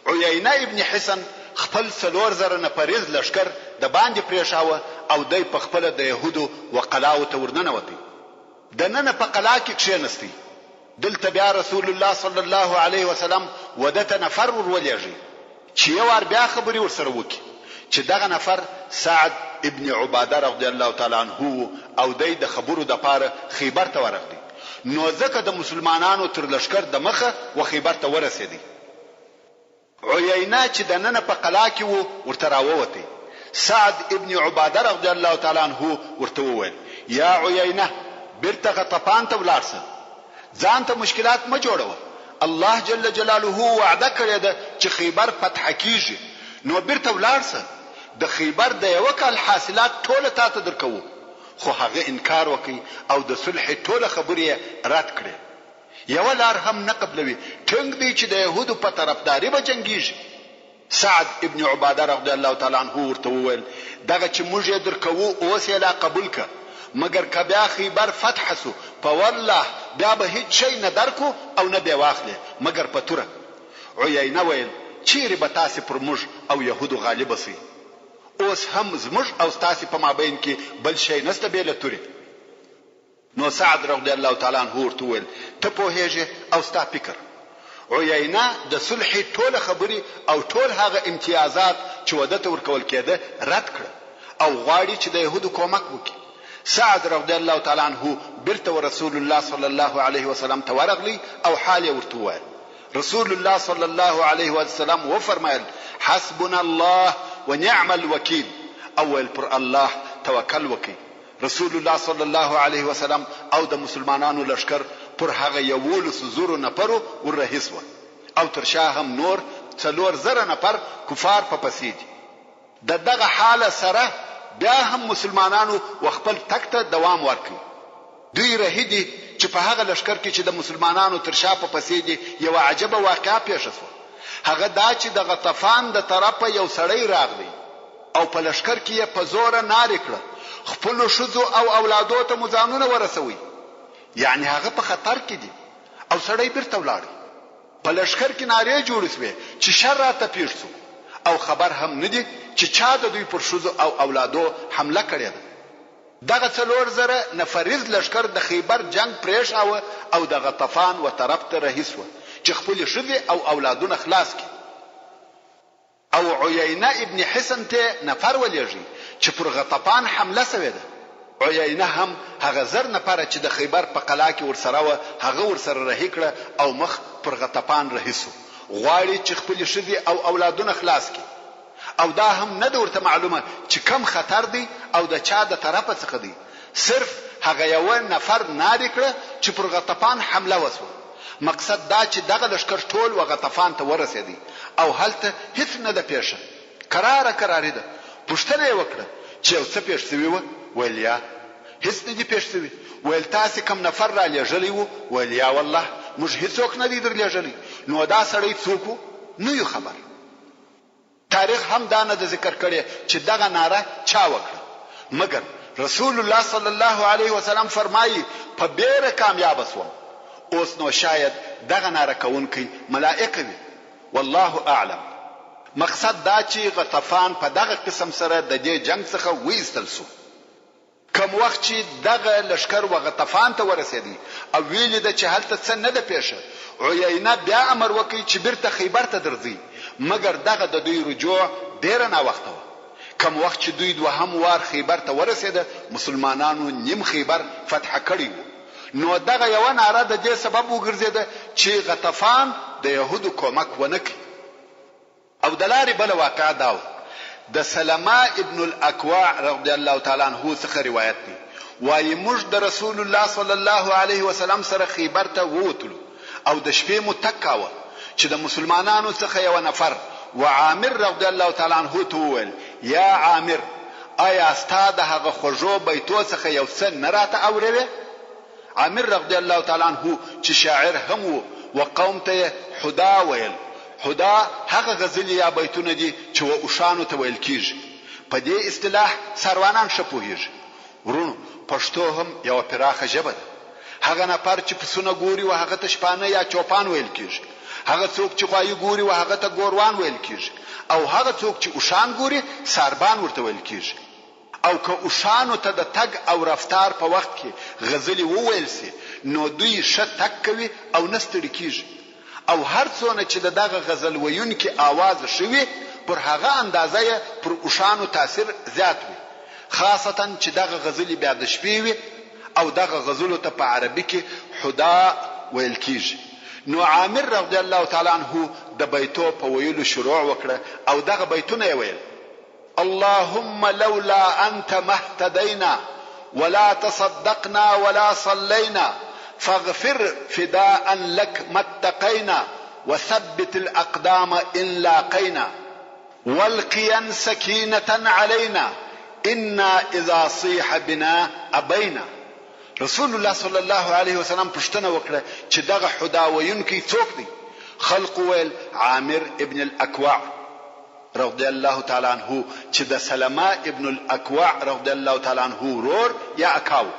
عینه ابن حسن خپل 4000 نفریز لشکر د باندې پریښاوه او دای په خپل د يهودو وقلاو ته ورننوتی. د نن په قلا کې کښینستی. دلته بیا رسول الله صلی الله علیه وسلم ودته نفر ورولېږي چې یو ور بیا خبري ورسره وکي چې دغه نفر سعد ابن عباده رضی الله تعالی عنه او دای د خبرو د پاره خیبر ته ورغلی. نو ځکه د مسلمانانو تر لشکر د مخه و خیبر ته ورسېدی. عینه چې د نن په قلا کې وو ورته راووتی. سعد ابن عباده رضی الله تعالی عنه ورته وویل یا عینه بیرته غطفان ته ولاړسه، ځان ته مشکلات مه جوړوه. الله جل جلاله وعده کړی ده چې خیبر فتح کیږي. نو بیرته ولاړسه، د خیبر د یو کال حاصلات ټول تا ته درکوو. خو هغه انکار وکي او د صلح ټول خبرې رد کړي. یو لار هم نه قبلوي، ټنګ دی چې د يهودو په طرفداري به جنگیږي. سعد ابن عباده رضی الله تعالی عنه ورته وویل دغه چې موږ یې درکوو اوس یې لا قبول ک، مگر کبیا خیبر فتح سو په والله بیا به هیڅ شي نه درکو او نه به واخلې مگر په توره. عینه ویل چیرې به تاسو پر موږ او يهودو غالب سي؟ اوس هم زموږ او تاسو په مابین کې بل شي نسته به له توري. نو سعد رضی الله تعالی عنه ورته ویل ته په هیڅ او ستا فکر. عینه د صلح ټول خبري او ټول هغه امتیازات چې ودته ورکول کېده رد کړ او غواړي چې د يهودو کومک وکړي. سعد رضی الله تعالی عنه برته رسول الله صلی الله علیه وسلم ته ورغلی او حال ورته وایي. رسول الله صلی الله علیه وسلم و فرمایل حسبنا الله ونعم الوکیل. اول پر الله توکل وکي. رسول الله صلی الله علیه وسلم او د مسلمانانو لشکر پر هغه یول سزور نفرو ورهیسو او تر شاه هم نور 4000 نفر کفار په پسید. دغه حاله سره بیا هم مسلمانانو وخپل تکته دوام ورکړي. دوی رهیدي چې په هغه لشکر کې چې د مسلمانانو تر شا په پسید یو عجبه واقعه پیښ شوه. هغه دا چې د غطفان د طرفه یو سړی راغلی او په لشکر کې په زور نار کړ، خپل شذو او اولادو ته مزانونه ورسوي. یعنی هغه په خطر کې دي او سړی بیرته ولاړ. په لشکر کې نارې جوړ شوې چې شر راته پیښ شو او خبر هم نه دي چې چا د دوی پر شذو او اولادو حمله کړې ده. دغه 4000 نفریز لشکر د خیبر جنگ پریښاوه او د غطفان و طرف ته رهیسوه چې خپل شذو او اولادونه خلاص کړي. او عینه ابن حسن ته نفر ولېږي چې پر غطفان حمله شوې ده. عینه هم هغه 1000 نفر چې د خیبر په قلا کې ورسره و هغه ورسره رهي کړه او مخ پر غطفان رهیسو. غواړي چې خپل ښځې او اولادونه خلاص کړي او دا هم نه ورته معلومه چې کم خطر دی او د چا د طرفه څخه دی صرف هغه یو نفر ناری کړ چې پر غطفان حمله وسو مقصد دا چې دغه لشکر ټول و غطفان ته ورسېدی او هلته هیڅ نه د پیښه قرار ده پښتنه وکړه چې یو څه پیښ شوی و ویل یا هیڅ نه دی پیښ شوی ویل تاسو کم نفر را لېږلی وو ویل یا والله موږ هیڅوک نه دی در لېږلی نو دا سړی څوک نو یو خبر تاریخ هم دا نه ذکر کړي چې دغه ناره چا وکړه مګر رسول الله صلی الله علیه وسلم فرمایي په بیره کامیاب شوم اوس نو شاید دغه ناره کوونکی ملائکه وي والله اعلم مقصد دا چې غطفان په دغه قسم سره د دې جنگ څخه وېستل شو کوم وخت چې دغه لشکر و غطفان ته ورسېدی او ویل د چې هلته څه نه ده پیښه عیینه بیا امر وکړي چې بیرته خیبر ته درځي مګر دغه د دوی رجوع ډیر نه وخت و کوم وخت چې دوی دوهم وار خیبر ته ورسېده مسلمانانو نیم خیبر فتح کړی نو دغه یو ناره د دې سبب وګرځیده چې غطفان د يهودو کومک ونه کړي او دلاري بل واقع داو د سلمہ ابن الاکوع رضی الله تعالی عنہ څخه روایت دی وايي موږ د رسول الله صلی الله علیه وسلم سره خیبر ته ووتلو او د شپې متکاوه چې د مسلمانانو څخه یو نفر وعامر رضی الله تعالی عنہ ته وویل یا عامر آیا استاد هغه خوجو بیتو څخه یو څه نه راته اوروي عامر رضی الله تعالی عنہ چې شاعر هم و قوم ته حدا ویل حدا هغه غزل یا بیتونه دي چې و اوشانو ته ویل کیږي په دې اصطلاح سروانان شپوهیږي ورونو پښتو هم یو پراخه ژبه ده هغه نفر چې پسونه ګوري و هغه ته شپانه یا چوپان ویل کیږي هغه څوک چې خوای ګوري و هغه ته ګوروان ویل کیږي او هغه څوک چې اوشان ګوري ساربان ورته ویل کیږي او که اوشانو ته د تګ او رفتار په وخت کې غزلی وویل سي نو دوی ښه تګ کوي او نستړي کیږي او هر څونه چې دغه غزل ویونکي आवाज شوي پر هغه اندازه پر اوشانو تاثیر زیات وي خاصتا چې دغه غزل بیا د شپې وي او دغه غزل ته په عربي کې حدا ویل کیږي نو عامر رضی الله تعالی عنہ د بیتو په ویلو شروع وکړه او دغه بیتونه ویل اللهم لولا انت ما اهتدينا ولا تصدقنا ولا صلينا فاغفر فداء لك ما اتقينا وثبت الأقدام إن لاقينا والقيا سكينة علينا إنا إذا صيح بنا أبينا رسول الله صلى الله عليه وسلم پښتنه وکړه چې دغه حداوینکی څوک دی خلق ویل عامر ابن الاکوع رضی الله تعالی عنہ چې د سلمہ ابن الاکوع رضی الله تعالی عنہ ورور یا اکاو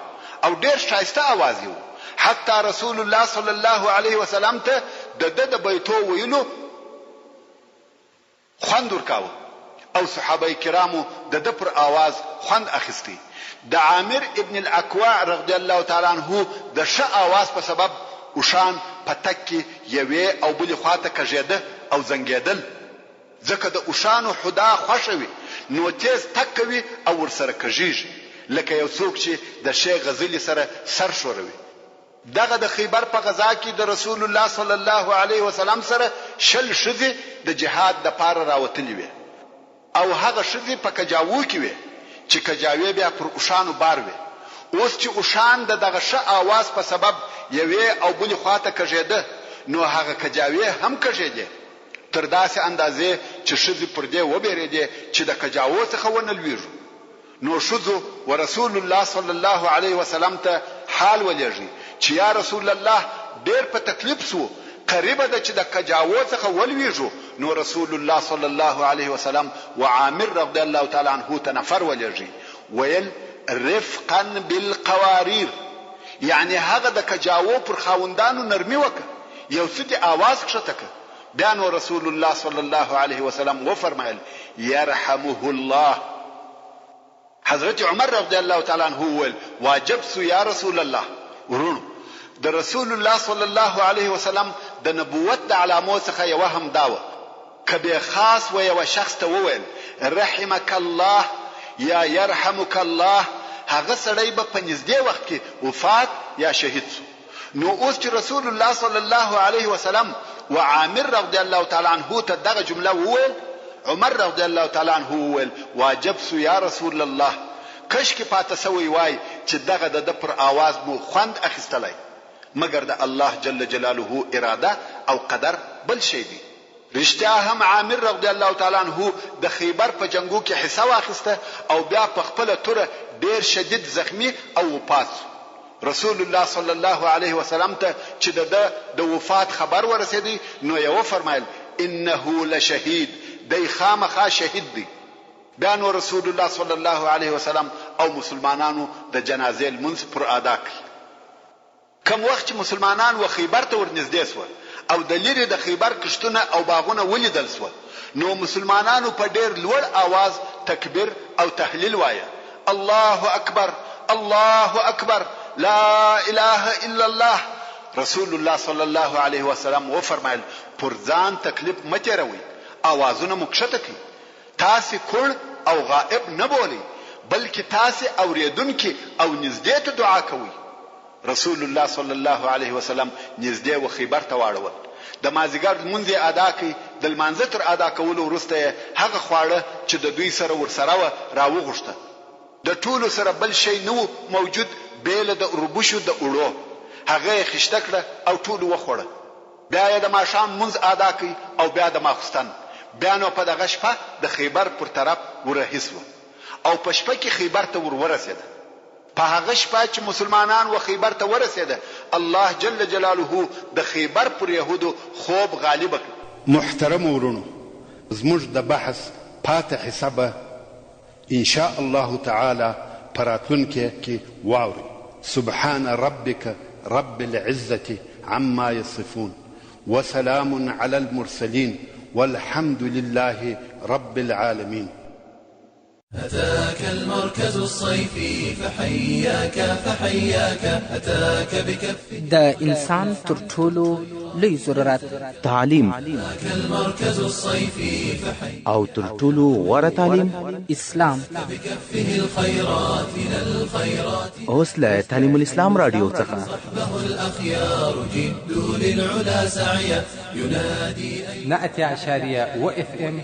او ډیر شایسته आवाज یو حتی رسول الله صلی الله علیه وسلم ته د بیتو ویلو خوند ورکاوه او صحابه کرامو د پر आवाज خوند اخیستی د عامر ابن الاکوع رضی الله تعالی عنہ د ش आवाज په سبب وشان پتک یوې او بل خواته کژیده او زنګیدل ځکه د وشانو حدا خوشوي نو تیز تکوي او ورسره کژیږي لکه یو څوک چې د شی غزلی سره سر شوروي دغه د خیبر په غزا کې د رسول الله صلی الله علیه وسلم سره شل شذ د جهاد د پاره راوتلی وي او هغه شذ په کجاوو کې وي چې کجاوی بیا پر اوشانو بار وي اوس چې اوشان دغه ش आवाज په سبب یوې او بل خواته کژیده نو هغه کجاوی هم کژیده تر داسې اندازې چې شذ پر دې وبېریده چې د کجاوو څخه ونلويږي نو شذو ورسول الله صلی الله علیه وسلم ته حال ولېږي چې یا رسول الله ډېر په تکلیف سو قریبه د چې د کجاوو څخه ولويږي نو رسول الله صلی الله علیه وسلم وعامر رضی الله تعالی عنہ تنفر ولېږي ویل رفقا بالقوارير یعنی هغه د کجاوو پر خاوندانو نرمي وکړه یو څه आवाज کښته بیا نو رسول الله صلی الله علیه وسلم وفرمایل يرحمه الله حضرت عمر رضی الله تعالی عنہ ویل واجب سو یا رسول الله ورونو د رسول الله صلی الله علیه وسلم د نبوت د علامو څخه یو هم داوه کبه خاص و یو شخص ته وویل رحمک الله یا يرحمک الله هغه سړی به په نږدې وخت کې وفات یا شهید شو نو اوس چې رسول الله صلی الله علیه وسلم وعامر رضی الله تعالی عنہ ته دغه جمله وویل، عمر رضی الله تعالی عنہ وویل واجب سو یا رسول الله، کش کې پاته سوی وای چې دغه د پر आवाज مو خوند اخیستلای، مگر د الله جل جلاله اراده او قدر بل شی دی. رښتیا هم عامر رضی الله تعالی عنہ د خیبر په جنگو کې حصہ واخیسته او بیا په خپل توره ډیر شدید زخمی او وفات. رسول الله صلی الله علیه وسلم ته چې د وفات خبر ورسېدی نو یې فرمایل انه لشهید، دی خامخا شهید دی. بیا نو رسول الله صلی الله علیه وسلم او مسلمانانو د جنازې المنځ پر ادا کړ. کوم وخت چې مسلمانان و خیبر ته ورنږدې شول او د لری د خیبر کشتونه او باغونه ولیدل شول، نو مسلمانانو په ډیر لوړ आवाज تکبیر او تهلیل وایه، الله اکبر الله اکبر لا اله الا الله. رسول الله صلی الله علیه وسلم و فرمایل پر ځان تکلیف متیروي، आवाजونه مکشته کی، تاسو کول او غائب نه بولی بلکې تاسو اوریدونکو او نږدې ته دعا کوي. رسول الله صلی الله علیه وسلم نږدې و خیبر ته واړول، د مازیګر منځ ادا کړي، د لمانځه تر ادا کولو وروسته هغه خواړه چې د دوی سره ورسره راوغښته. د ټولو سره بل شی نو موجود بیل د اوربشو د اورو، هغه خشته کړه او ټول وخوړه. بیا یې د ماښام منځ ادا کړي او بیا د ماخستن. بیا نو په دغه شپه د خیبر پر طرف ورهیسو او په شپه کې خیبر ته ورسېده. په هغه شپه چې مسلمانان و خیبر ته ورسېده، الله جل جلاله د خیبر پر يهودو خوب غالب کړ. محترم ورونو، زموږ د بحث پاتې حسابه ان شاء الله تعالی پراتونکو کې واوري. سبحان ربك رب العزة عما يصفون وسلام على المرسلين والحمد لله رب العالمين. أتاك المركز الصيفي فحياك أتاك بكف دا انسان تر ټولو لوی ضرورت تعلیم، أتاك المركز الصيفي او تر ټولو غوره تعلیم اسلام. بكفه الخيرات من الخيرات اوس له تعلیم الاسلام رادیو څخه صحبه الأخيار جدوا للعلا سعيا ينادي 100.1 FM